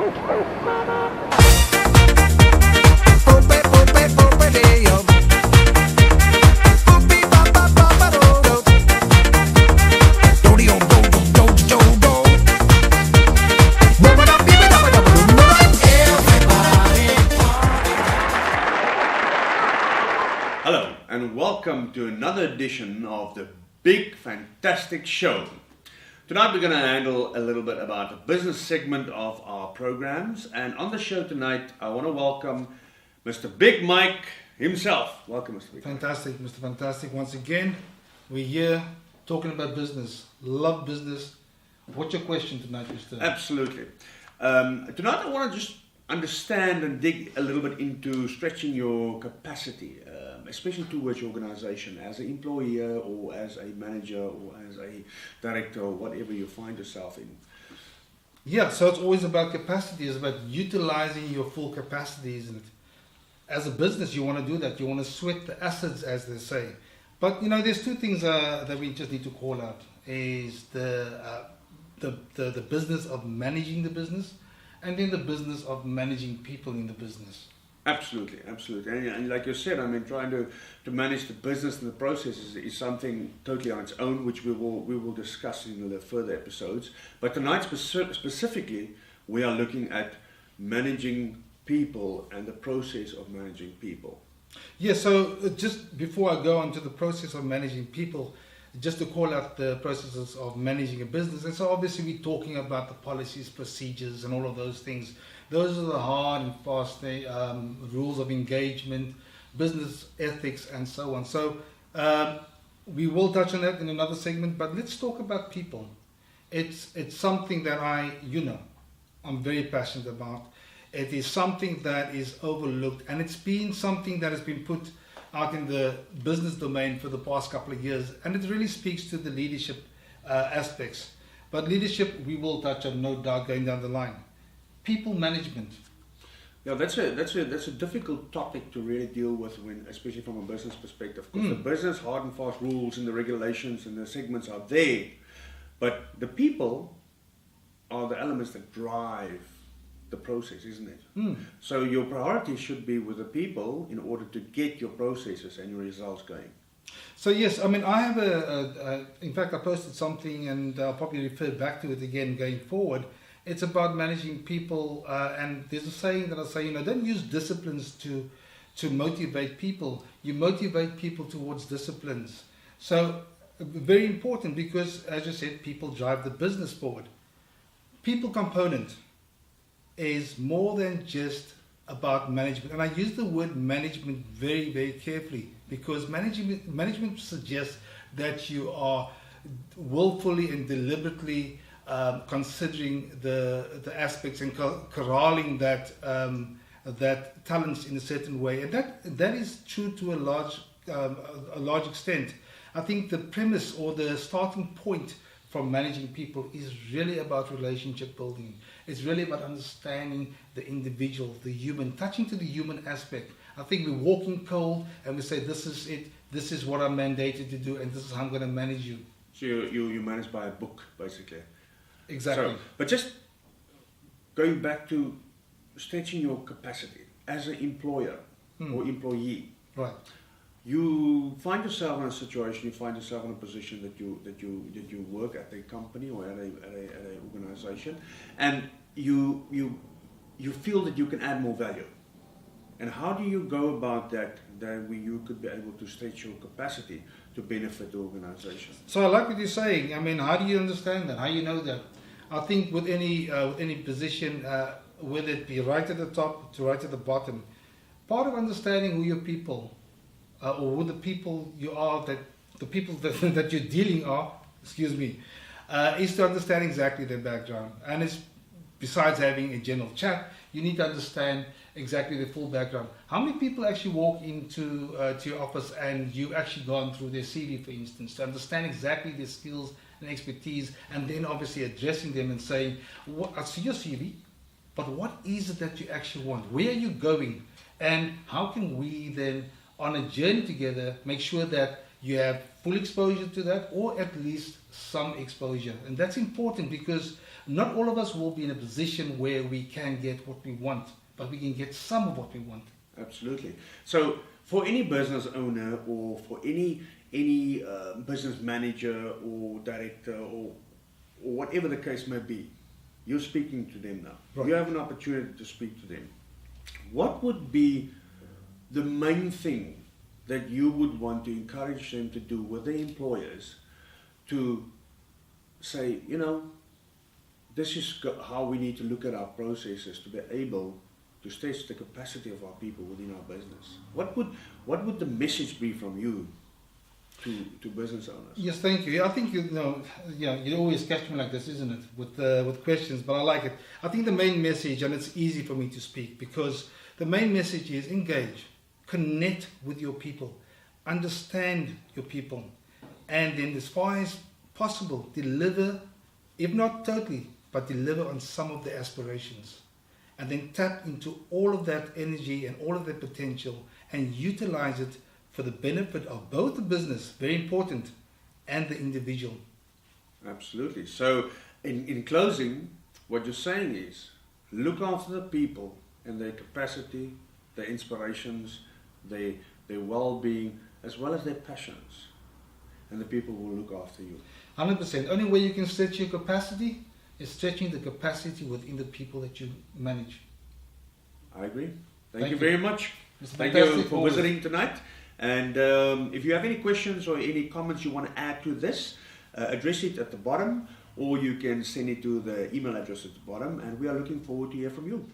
Hello and welcome to another edition of the Big Fantastic Show. Tonight we're going to handle a little bit about the business segment of our programs, and on the show tonight I want to welcome Mr. Big Mike himself. Welcome, Mr. Big. Fantastic, Mr. Fantastic. Once again, we're here talking about business. Love business. What's your question tonight, Mr.? Absolutely. Tonight I want to just understand and dig a little bit into stretching your capacity, especially towards your organization as an employer or as a manager or as a director or whatever you find yourself in. Yeah, so it's always about capacity. It's about utilizing your full capacities. And as a business, you want to do that. You want to sweat the assets, as they say. But, you know, there's two things that we just need to call out. Is the business of managing the business, and then the business of managing people in the business. Absolutely. And like you said, I mean, trying to manage the business and the processes is something totally on its own, which we will discuss in the further episodes. But tonight specifically, we are looking at managing people and the process of managing people. Yeah, so just before I go on to the process of managing people, just to call out the processes of managing a business. And so obviously we're talking about the policies, procedures, and all of those things. Those are the hard and fast rules of engagement, business ethics, and so on. So we will touch on that in another segment, but let's talk about people. It's something that I'm very passionate about. It is something that is overlooked, and it's been something that has been put out in the business domain for the past couple of years, and it really speaks to the leadership aspects. But leadership, we will touch on, no doubt, going down the line. People management. Yeah, that's a difficult topic to really deal with, especially from a business perspective. Because the business hard and fast rules and the regulations and the segments are there, but the people are the elements that drive the process, isn't it? So your priority should be with the people in order to get your processes and your results going. So yes, I mean, I have in fact I posted something, and I'll probably refer back to it again going forward. It's about managing people, and there's a saying that I say, don't use disciplines to motivate people. You motivate people towards disciplines. So very important, because as you said, people drive the business forward. People component is more than just about management, and I use the word management very, very carefully, because management suggests that you are willfully and deliberately considering the aspects and corralling that talents in a certain way, and that is true to a large extent. I think the premise or the starting point from managing people is really about relationship building. It's really about understanding the individual, the human, touching to the human aspect. I think we walk in cold and we say, this is it, this is what I'm mandated to do, and this is how I'm going to manage you. So you manage by a book, basically. Exactly. So, but just going back to stretching your capacity as an employer or employee. Right. You find yourself in a situation, you find yourself in a position that you work at a company or at a organization, and you feel that you can add more value. And how do you go about that you could be able to stretch your capacity to benefit the organization? So I like what you're saying. I mean, how do you understand that? How do you know that? I think with any position, whether it be right at the top to right at the bottom, part of understanding who your people or who the people you are, the people that you're dealing are, is to understand exactly their background. And it's, besides having a general chat, you need to understand exactly the full background. How many people actually walk into to your office and you've actually gone through their CV, for instance, to understand exactly their skills and expertise, and then obviously addressing them and saying, I see your CV, but what is it that you actually want? Where are you going? And how can we then, on a journey together, make sure that you have full exposure to that, or at least some exposure. And that's important because not all of us will be in a position where we can get what we want, but we can get some of what we want. Absolutely. So for any business owner or for any business manager or director or whatever the case may be, you're speaking to them now. Right. You have an opportunity to speak to them. What would be the main thing that you would want to encourage them to do with their employers to say, this is how we need to look at our processes to be able to stretch the capacity of our people within our business? What would the message be from you to business owners? Yes, thank you. I think you always catch me like this, isn't it? With questions, but I like it. I think the main message, and it's easy for me to speak because the main message is engage, connect with your people, understand your people, and then as far as possible, deliver, if not totally, but deliver on some of the aspirations. And then tap into all of that energy and all of that potential and utilize it for the benefit of both the business, very important, and the individual. Absolutely. So in closing, what you're saying is look after the people and their capacity, their inspirations, their well-being, as well as their passions. And the people will look after you. 100%. Only way you can stretch your capacity is stretching the capacity within the people that you manage. I agree. Thank you very much. Thank you Fantastic for visiting tonight. And if you have any questions or any comments you want to add to this, address it at the bottom, or you can send it to the email address at the bottom, and we are looking forward to hear from you.